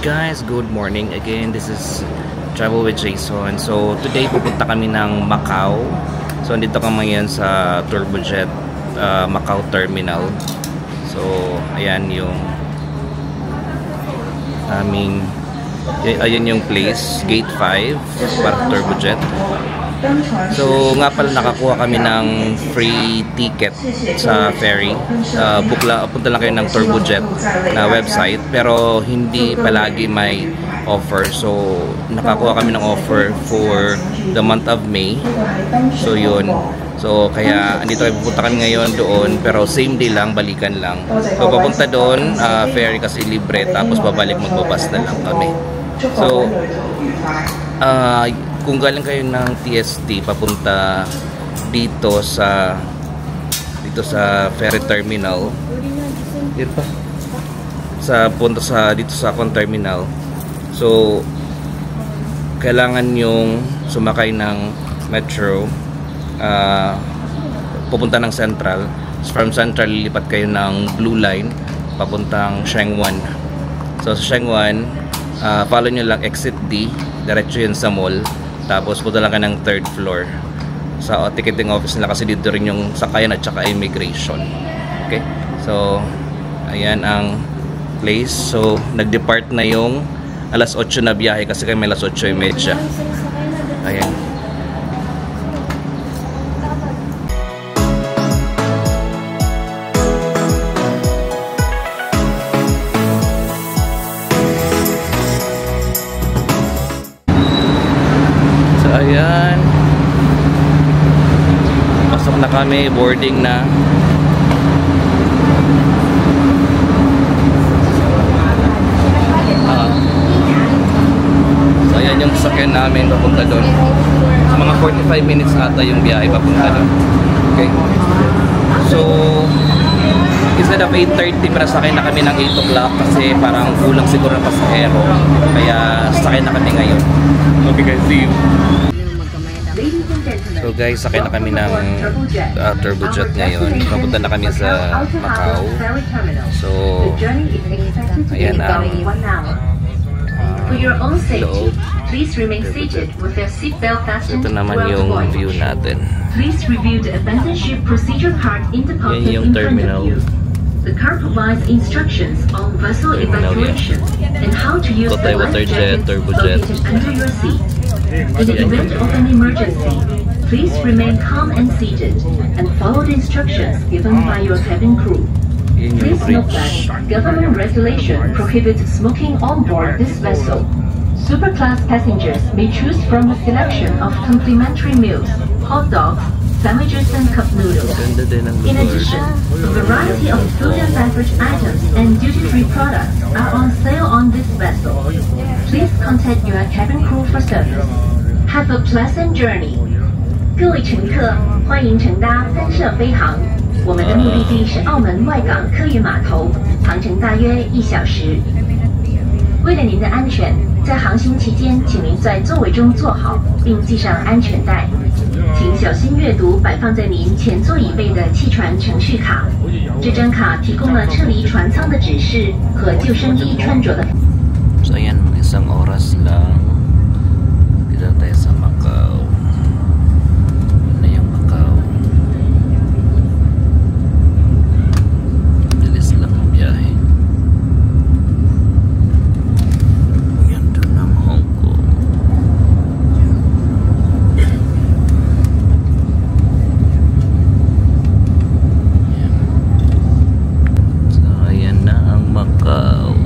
guys, good morning again. This is Travel with Jason. So today pupunta kami ng Macau. So andito kami ngayon sa Turbojet Macau Terminal. So ayan yung aming ayun yung place, Gate 5 para Turbojet. So nga pala nakakuha kami ng free ticket sa ferry. Punta lang kayo ng Turbojet na website, pero hindi palagi may offer. So nakakuha kami ng offer for the month of May. So yun. So kaya andito tayo, pupunta kami ngayon doon, pero same day lang, balikan lang. So papunta doon, ferry kasi libre, tapos babalik, magbabas na lang kami. So kung galing kayo ng TST papunta dito sa ferry terminal, dito pa punta sa dito sa Con Terminal. So kailangan yung sumakay ng metro, pupunta ng Central. From Central lilipat kayo ng Blue Line papuntang Sheung Wan. So sa Sheung Wan, follow nyo lang exit D, diretso yun sa mall. Tapos punta lang ka ng 3rd floor sa ticketing office nila, kasi dito rin yung sakayan at saka immigration. Okay, so ayan ang place. So nag-depart na yung alas 8 na biyahe, kasi kami alas 8:30. Ayan. Ayan, pasok na kami, boarding na. So ayan yung sasakyan namin papunta doon. Mga 45 minutes ata yung biyahe papunta doon. Okay, so instead of 8:30, para sakay na kami ng 8 o'clock kasi parang kulang siguro na pasahero, kaya sakay na kami ngayon. Okay guys, see you. So guys, sakay na kami ng Turbojet ngayon. Papunta na kami sa Macau. So ayan ang loob. So ito naman yung view natin. Yan yung terminal. The car provides instructions on vessel evacuation and how to use the life jacket located under your seat. In the event of an emergency, please remain calm and seated and follow the instructions given by your cabin crew. Please note that government regulation prohibits smoking on board this vessel. Superclass passengers may choose from a selection of complimentary meals, hot dogs, sandwiches and cup noodles. In addition, a variety of food and beverage items and duty-free products are on sale on this vessel. Please contact your cabin crew for service. Have a pleasant journey. 各位乘客，欢迎乘搭三社飞航。我们的目的地是澳门外港客运码头，航程大约1小时。为了您的安全，在航行期间，请您在座位中坐好，并系上安全带。请小心阅读摆放在您前座椅背的汽船程序卡，这张卡提供了撤离船舱的指示和救生衣穿着的。So ayan, isang oras lang dito tayo sa Macau. Ano yung Macau? Bilis lang ang biyahe. Yan doon ang Hong Kong. So ayan na ang Macau.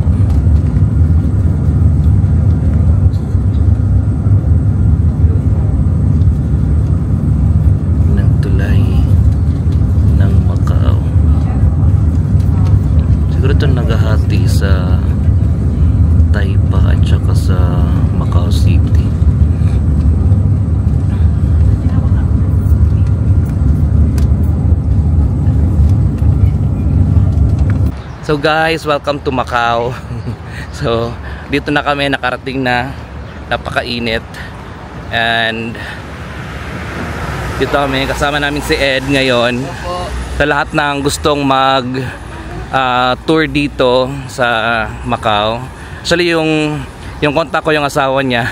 Naghahati sa Taipa at saka sa Macau City. So guys, welcome to Macau. So dito na kami, nakarating na, napakainit, and dito kami, kasama namin si Ed ngayon. Sa lahat ng gustong mag tour dito sa Macau, Actually, yung contact ko yung asawa niya,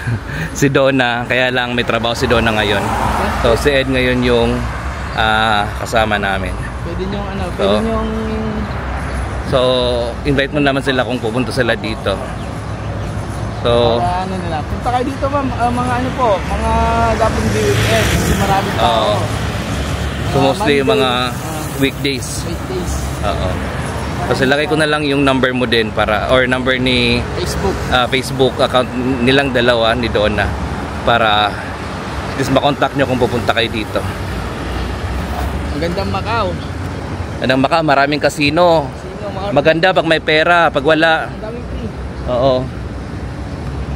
si Donna, kaya lang may trabaho si Donna ngayon. So, si Ed ngayon yung kasama namin. Pwede nyo pwede nyo... So, invite mo naman sila kung pupunta sila dito. So, ano nila, punta kayo dito ma'am, mga ano po, mga dapat weekend, kasi maraming tao. So, mostly yung mga weekdays. Weekdays. Oo. Kasi lagay ko na lang yung number mo din para, or number ni Facebook. Facebook account nilang dalawa ni Donna para at least makontak nyo kung pupunta kayo dito. Magandang Macau. Anong Macau, maraming casino. Maganda pag may pera, pag wala. Ang daming free. Oo.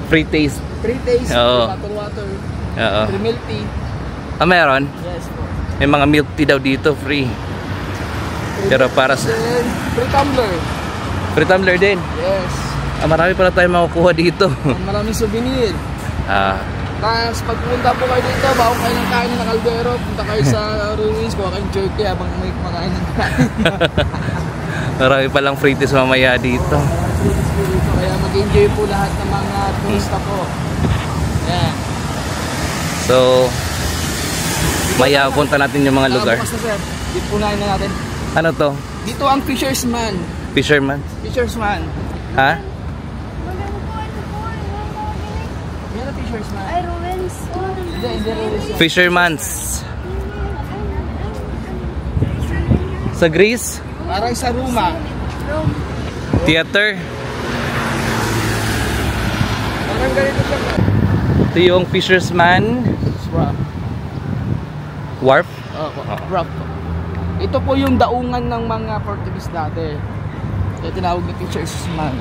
Free taste. Free taste, Oo. water. Oo. Free milk tea. Meron? Yes po. May mga milk tea daw dito, free. Pero para sa... Then, free tumbler. Free tumbler din. Yes. Marami pala tayong makukuha dito. Maraming souvenir. Tapos pag pumunta po kayo dito, bago kayo ng kain ng kaldero, punta kayo sa ruins, kuha kayong jerky habang may kumakain ng kain. Marami palang free taste mamaya dito. Kaya mag-enjoy po lahat ng mga turista po. Ayan. So, maya punta natin yung mga lugar. Bukas na sir, dito po na natin. Ano to? Dito ang Fisherman. Fisherman? Fisherman. Ha? Yan ang Fisherman. Ay, ruins. Hindi ruins. Fisherman's. Sa Greece? Parang sa Roma. Theater? Parang ganito siya. Ito yung Fisherman Wrap. Wharf? Wrap. Ito po yung daungan ng mga Portuguese dati. Kaya tinawag na Fisherman.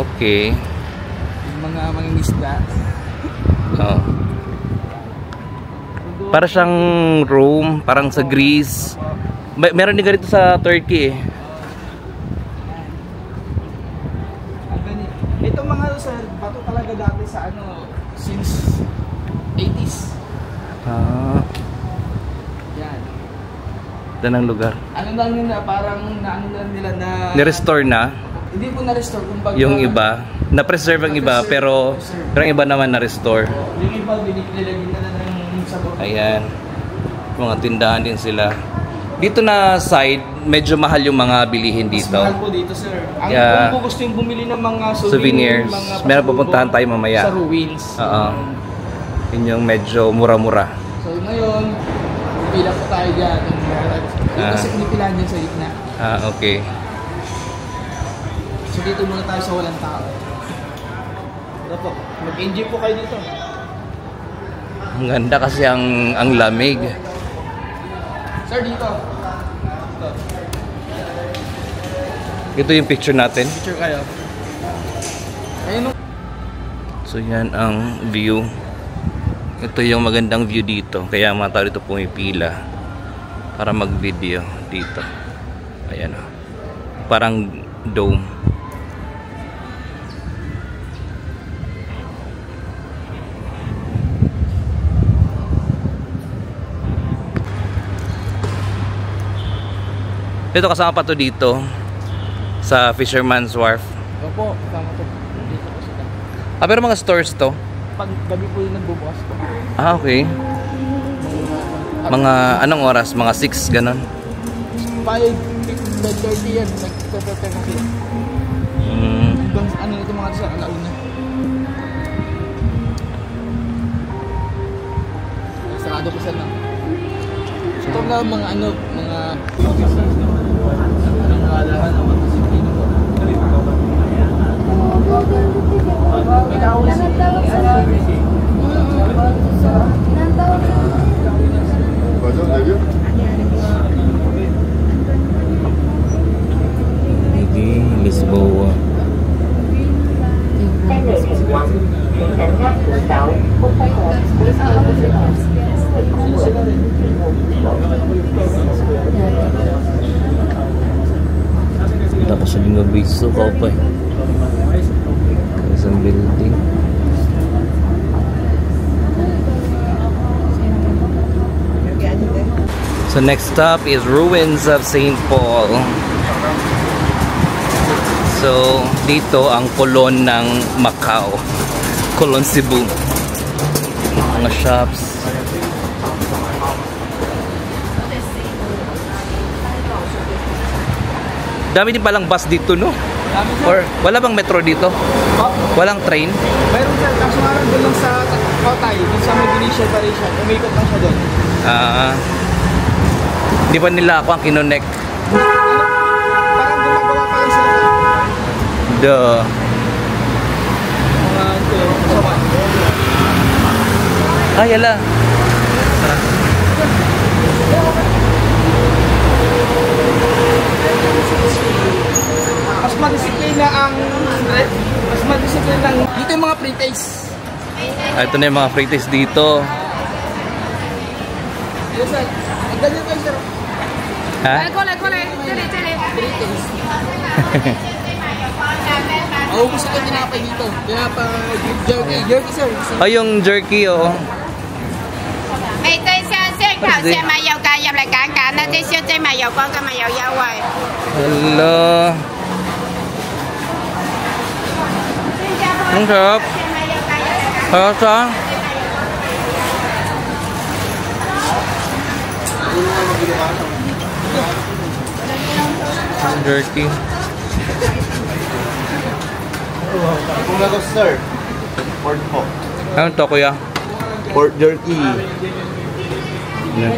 Okay. Yung mga mangingisda. Oh. Para siyang Rome, parang sa Greece. Meron din ganito sa Turkey eh. Ito mga sir, bato talaga dati sa since 80s. Yan. Ito ng lugar. Ano lang nila, parang naano lang nila na... Ni-restore na. Hindi po na-restore. Kumbaga, Yung iba. Na-preserve ang iba, pero ang iba naman na-restore. Yung iba, binilagyan na ng sabor. Ayan. Mga tindahan din sila. Dito na side, medyo mahal yung mga bilihin dito. Mas mahal po dito, sir. Kung gusto yung bumili ng mga souvenirs, meron pupuntahan tayo mamaya. Sa ruins. Yun yung medyo mura-mura. So ngayon, pila po tayo dyan. Kasi pinipilahan dyan sa gitna. Okay. So dito muna tayo sa walang tao. Ito po, mag-enjoy po kayo dito. Ang ganda kasi ang lamig. Sir, dito. Ito yung picture natin. Picture kayo. Ayun. So yan ang view. Ito yung magandang view dito. Kaya mga tao dito pumipila para mag-video dito. Ayan o. Parang dome. Ito kasama pa to dito sa Fisherman's Wharf. Opo, kasama to. Dito po sila. Pero mga stores to? Pag gabi po yung nagbubukas po. Okay. Mga anong oras? Mga 6 ganon? 5:30 yan. Nag-prepare na sila. Hanggang ano ito mga sa alauna. Sarado po sila. Ito nga mga mga Lisboa. Tapos sabi nga biso ka pa eh. Isang building. So next stop is ruins of St. Paul. So, dito ang kulon ng Macau. Kulon Cebu. Mga shops. Dami din palang bus dito, no? Or wala bang metro dito? Walang train? Mayroon sir, kaso nga lang doon lang sa Kotay, doon sa may Venetian pa rin siya. Umikot lang siya doon. Di ba nila ako ang kinonect? Parang gumagawa pa lang sila. Duh. Mga kasama. Ay, ala. Mas madisiplina ang dito yung mga pre-taste. Ito na yung mga free taste dito. Yes sir, ang ganyan kayo sir. Ha? Pre-taste. Oo, gusto ko tinapay dito. Tinapay, jerky sir. Oh, yung jerky, oh. Mày tới xe khảo xe mà dầu cà dầu lại cả nó tới siêu tới mà dầu con cái mà dầu dầu rồi. Hello. Ang sarap. Sarap sa? Jerky. Kung ako sir, pork po. Ano to, kuya? Pork jerky. Yan.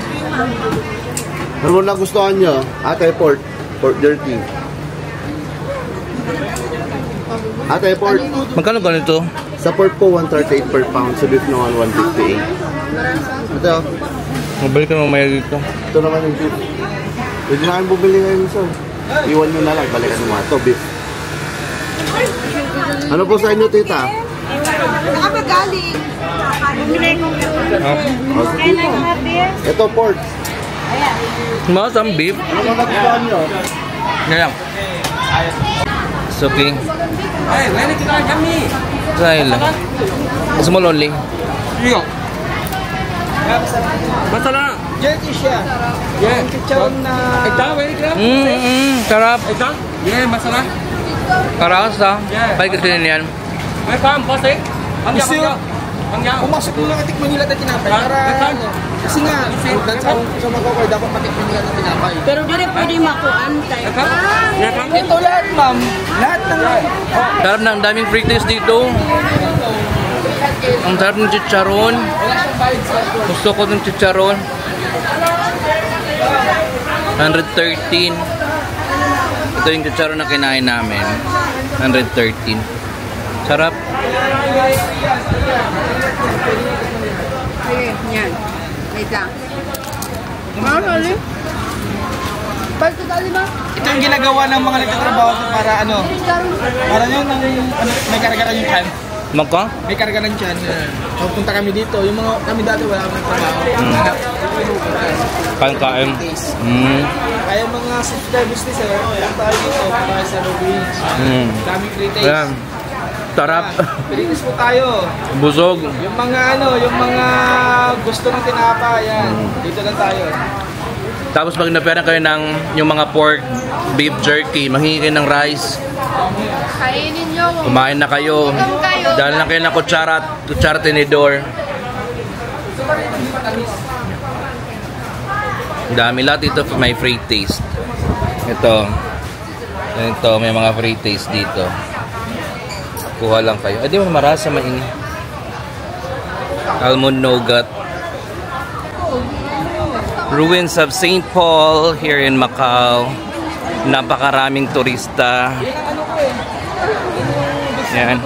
Ano mo nagustuhan nyo? Ate pork. Pork jerky. Ate pork. Magkano ganito? Sa pork po, 138 per pound. Sa beef naman, 158. Ito, Mabalik ka mamaya dito. ito naman yung beef. Pwede na kayong bumili ngayon sir. Iwan nyo na lang. Balikan mo. Ito, beef. Ano po sa inyo, tita? Nakapagaling. Bumili ko. O, sa tita. Ito, pork. Masam beef. Ano mo nagustuhan nyo? Yan lang. It's okay. Sahil lang. Gusto mo lonely? Masala. Jerky siya. Yeah. Chicharon na. Sarap. Yeah, masala. Karasa. Balik kasi yan. Pumasok mo lang atik Manila na tinapay para kasi nga sa magkakay dapat patikman nila na tinapay. Pero di rin pwede makuan tayo. Ito lahat ma'am, lahat ng Sarap na, ang daming free taste dito. Ang sarap ng chicharon. Gusto ko ng chicharon. 113. Ito yung chicharon na kinain namin. 113. Sarap. Sige, yan. Wait lang. ito yung ginagawa ng mga nagtatrabaho para para yun may karga yung chan. Magka? May karga ng chan. Pupunta kami dito, yung mga kami dati wala kami trabaho. Kain-kain. Kaya mga self-service business lang tayo dito, para sa Ruins. Daming free taste. Ayan. Sarap. Pilinis po tayo. Busog. Yung mga yung mga gusto ng tinapa, yan. Dito lang tayo. Tapos pag naperan kayo ng yung mga pork, beef jerky, manghingi kayo ng rice. Kainin nyo. Kumain na kayo. Dahil lang kayo ng kutsara tinidor. Dami lahat ito may free taste. Ito, may mga free taste dito. Kuha lang kayo. Di mo marasa mainit. Almond nougat. Ruins of St. Paul here in Macau. Napakaraming turista. Yan.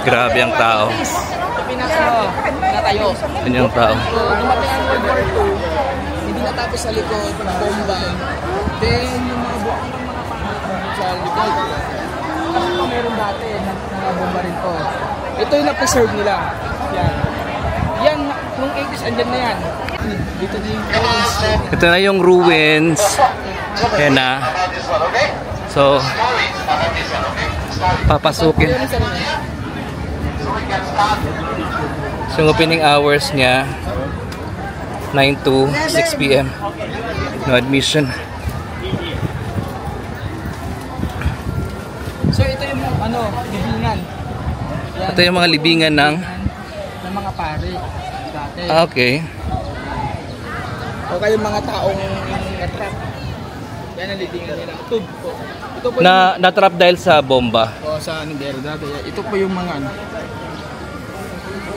Grabe ang tao. Yan yung tao. Dumating ang World War II, hindi natapos sa likod, bomba. Then, yung mga buwak ng mga pangalan sa likod. Kasi pa meron dati, bomba rin po. Ito yung na-preserve nila. Yan. Yan, nung 80s, andyan na yan. Dito na yung ruins. Ito na yung ruins. Yan na. So, papasukin. So, yung opening hours niya 9 to 6 p.m. No admission. ano, libingan. Yan. Ito yung mga libingan ng mga pare dati. okay. O kayong mga taong natrap. Yan ang libingan nila. Ito po Na-trap dahil sa bomba. o sa ano dero dati. Ito po yung mga ano.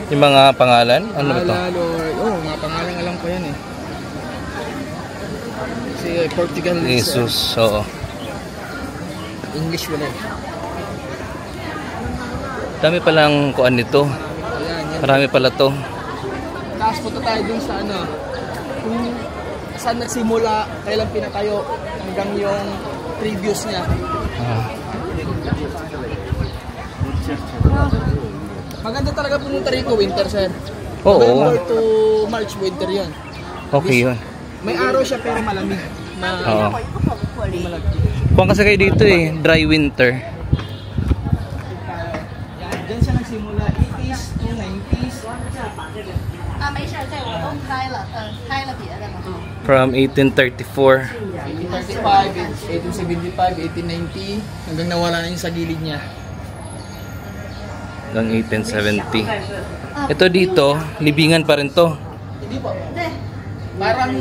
Yung mga pangalan? Ano ba ito? Mga pangalan alam ko yan eh. Si Portugal. Jesus, oo. English wala eh. Dami palang kuan nito. Ayan, yan. Marami pala to. Tapos punta tayo dun sa ano. Kung saan nagsimula, kailan pinatayo, hanggang yung previous niya. Maganda talaga pumunta rito, winter sir. Oo. November to March, winter yun. Okay yun. May araw siya pero malamig. Oo. Kung kasi kayo dito eh, dry winter. Yan, dyan siya nagsimula, 80s to 90s. From 1834 1835, 1875, 1890, hanggang nawala na yung sa gilid niya. hanggang 1870. Ito dito, libingan pa rin to. Hindi po. Parang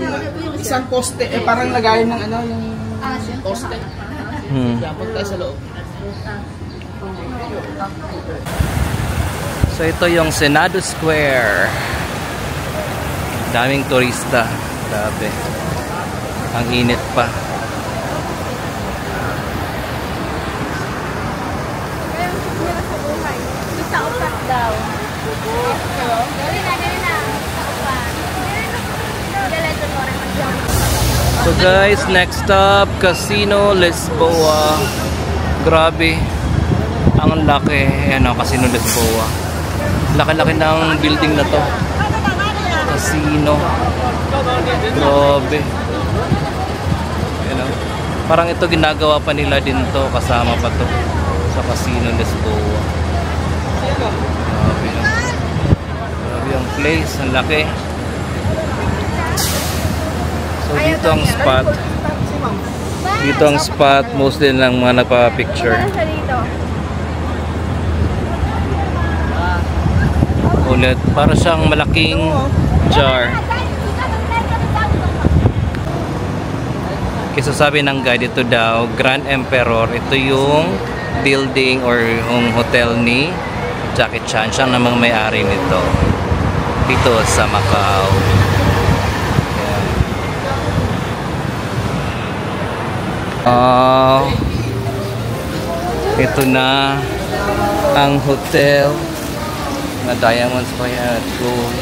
isang poste, parang lagayan ng ano, yung poste. Kaya punta tayo sa loob. So ito yung Senado Square. Daming turista. Grabe. Ang init pa. So guys, next stop, Casino Lisboa. Grabe. Ang laki. Ayan o, Casino Lisboa. Laki-laki ng building na to. Casino. Grabe. Ayan o. Parang ito ginagawa pa nila din to. Kasama pa to sa Casino Lisboa. Grabe. Grabe ang place. Ang laki. So dito ang spot. Dito ang spot. Mostly ng mga nagpa-picture. Ulit. Para siyang malaking jar. Kasi sabi ng guide, ito daw, Grand Emperor. Ito yung building or yung hotel ni Jackie Chan. Siya namang may-ari nito. Dito sa Macau. Ito na ang hotel na diamonds pa yan, gold,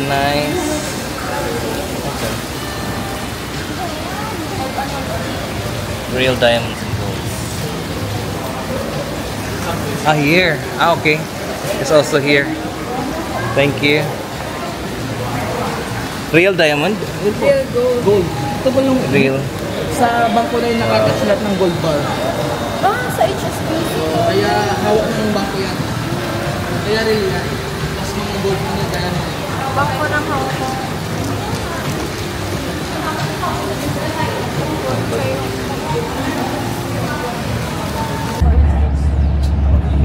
nice. Okay. Real diamonds and gold. Here. Okay. It's also here. Thank you. Real diamond? Real gold. Gold. Ito po yung Real. sa bangko na yung nakakasulat ng gold bar. Sa HSBC. Kaya hawak ng bangko yan. Kaya rin yan. Mas mga gold na yan. Kaya naman. Bangko ng hawak ko.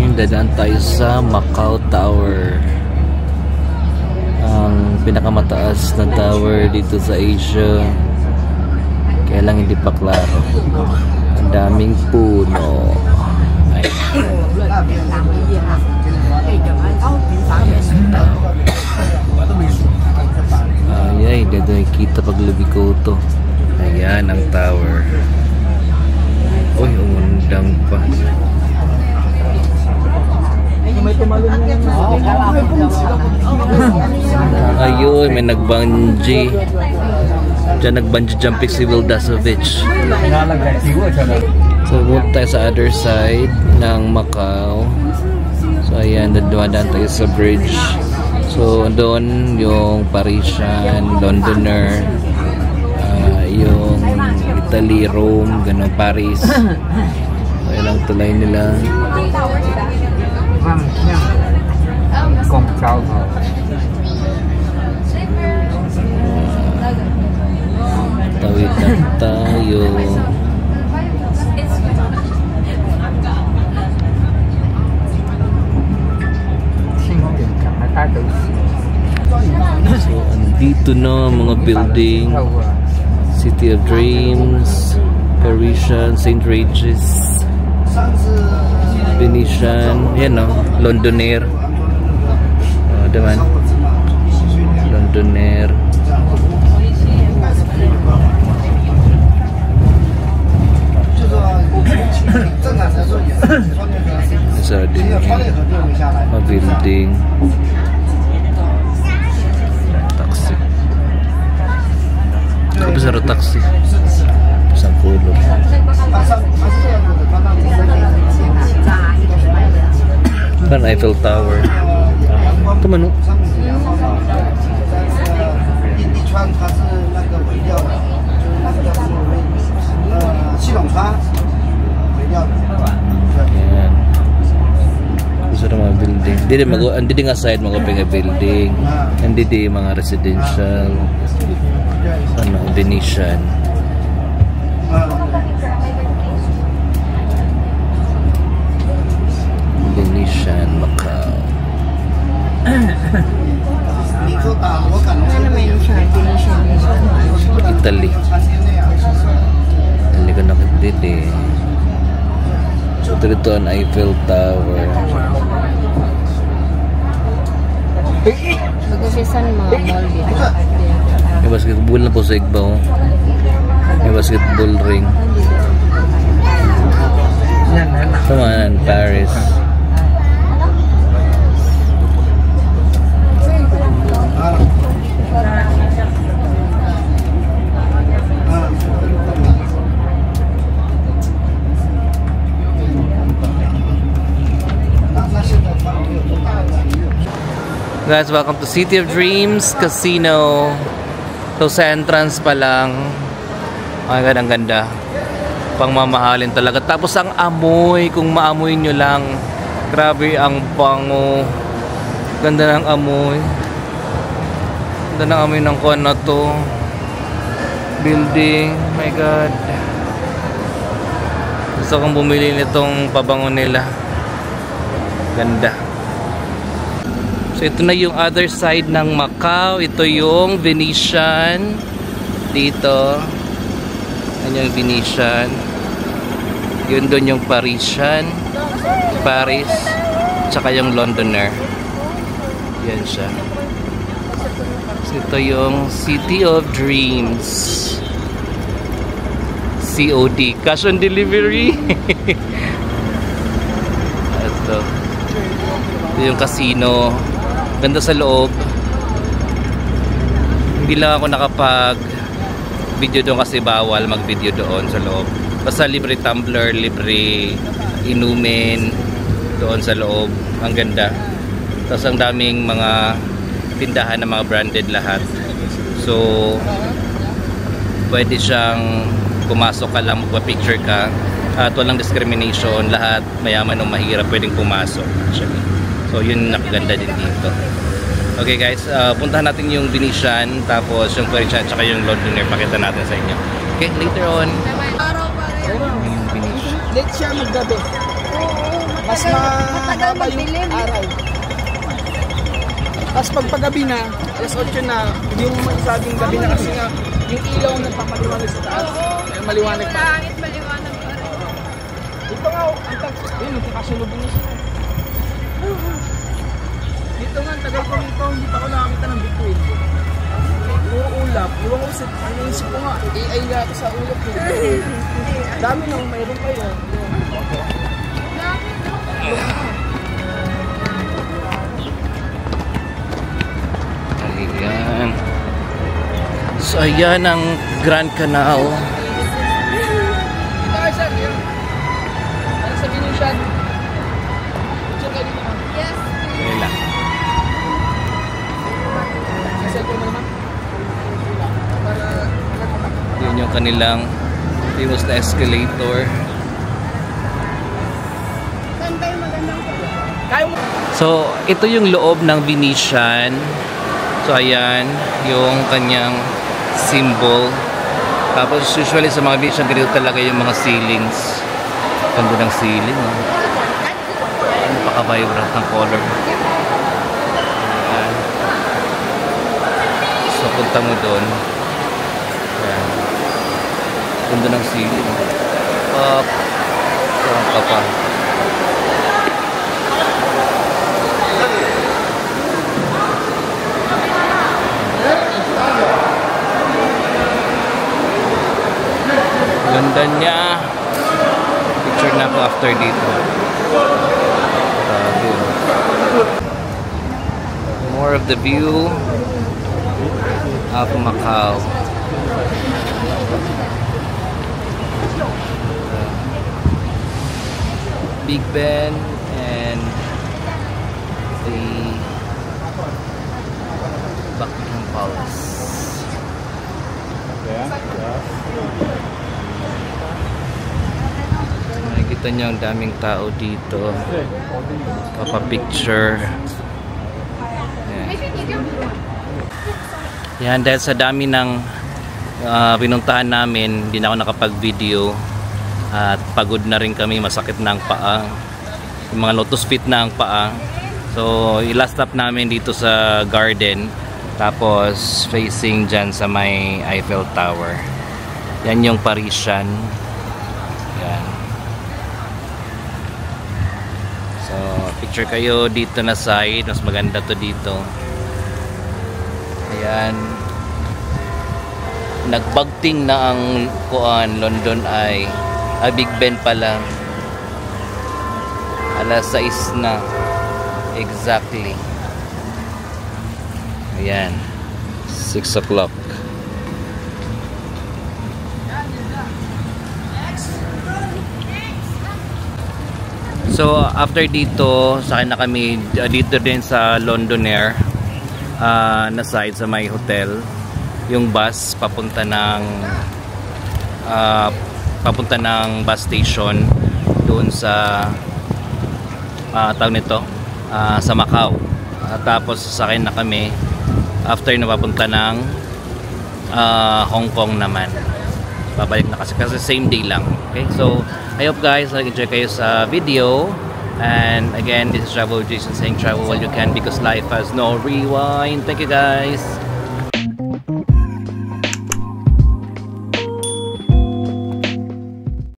Yung dadaan tayo sa Macau Tower. Ang pinakamataas na tower dito sa Asia. Kaya lang hindi pa klaro. Ang daming puno. Ay. Ay, dito nakikita pag lubi ko to. Ayan ang tower. Uy, umundang pa. May tumalon na Ayun, may nag-bungee. Diyan nag-bungee jumping si Will Dasovich. So, punta tayo sa other side ng Macau. So, ayan, dumadaan tayo sa bridge. So, doon yung Parisian, Londoner, yung Italy, Rome, ganun, Paris. So, ayan ang tulay nila. Tawid na tayo. Ito na mga building. City of Dreams, Parisian, St. Regis, Venetian, yan no, Londonaire. Diman? Londonaire. Isa din mga building. Taxi. Kapag sa taxi. Isang kulong. Kan Eiffel Tower. Ito man o. Ayan. Gusto na mga building. Hindi nga side mga building. Hindi mga residential. Ano, Venetian. Venetian, Macau. Italy. Italy ko nakitili. So, dito ang Eiffel Tower. Nagkasisan mga mall dito. May basketball na po sa Igbaw. May basketball ring. Come on, Paris. Guys, welcome to City of Dreams Casino. So sa entrance pa lang, oh my God, ang ganda. Pangmamahalin talaga. Tapos ang amoy, kung maamoy nyo lang, grabe ang bango. Ganda ng amoy. Ganda ng amoy ng kuwan na to. Building, oh my God. Gusto kong bumili nitong pabango nila. Ganda. So ito na yung other side ng Macau. Ito yung Venetian. Dito. Yan yung Venetian. Yun doon yung Parisian. Paris. Tsaka yung Londoner. Yan siya. So ito yung City of Dreams. COD. Cash on delivery. Ito. Ito yung casino. Ganda sa loob. Hindi lang ako nakapag video doon kasi bawal mag video doon sa loob. Basta libre tumbler, libre inumin doon sa loob. Ang ganda. Tapos ang daming mga tindahan na mga branded lahat. So pwede siyang pumasok ka lang, magpa-picture ka at walang discrimination. Lahat mayaman o mahirap pwedeng pumasok actually. So yun nakaganda din dito. Okay guys, puntahan natin yung Venetian, tapos yung Parisian, tsaka yung Londoner, pakita natin sa inyo. Okay, later on. Yung Venetian. Late siya maggabi. Mas mahaba yung araw. Tapos pagpagabi na, alas 8 na, yung masaging gabi na kasi nga, yung ilaw na papaliwanag sa taas. Maliwanag pa. Maliwanag pa rin. Ito nga, yun, nagkakasulubong niya siya. Dito nga, tagal ko nito, hindi pa ako nakakita ng Bitcoin. Puro ulap, iwan ko sa, ano isip ko nga, AI yata sa ulap ko. Dami nang mayroon pa yun. Ayan. So ayan ang Grand Canal. Ito kayo sir, yun. Ano sa Venetian? Check kayo dito ma'am. Yes. Ayan lang. Cellphone mo naman. Yun yung kanilang famous na escalator. Saan ba yung magandang Kaya mo. So ito yung loob ng Venetian. So ayan yung kanyang symbol. Tapos usually sa mga Venetian ganito talaga yung mga ceilings. Ganda ng ceiling. Oh. Napaka-vibrant ng color. Ayan. So kung Pagpunta mo doon, ayan, ganda ng ceiling. Sarang ka pa. Ganda niya. Picture na ako after dito. More of the view of Macau. Big Ben and the Buckingham Palace. Nakikita niyo ang daming tao dito. Papapicture. Yan, dahil sa dami ng pinuntahan namin, hindi na ako nakapag-video at pagod na rin kami, masakit na ang paa, yung mga lotus feet na ang paa. So i-last stop namin dito sa garden, tapos facing dyan sa may Eiffel Tower. Yan yung Parisian. Yan. So picture kayo dito na side, mas maganda to dito. Ayan. Nagbagting na ang London ay Big Ben pa lang. Alas 6 na. Exactly. Ayan. 6 o'clock. So after dito, sakay na kami dito din sa Londonair. Na side sa may hotel, yung bus papunta ng bus station doon sa tawag nito, sa Macau. Tapos sasakay na kami after na papunta ng Hong Kong naman. Babalik na kasi same day lang. Okay, so I hope guys nag-enjoy kayo sa video. And again, this is Travel Jason saying travel while you can because life has no rewind. Thank you guys.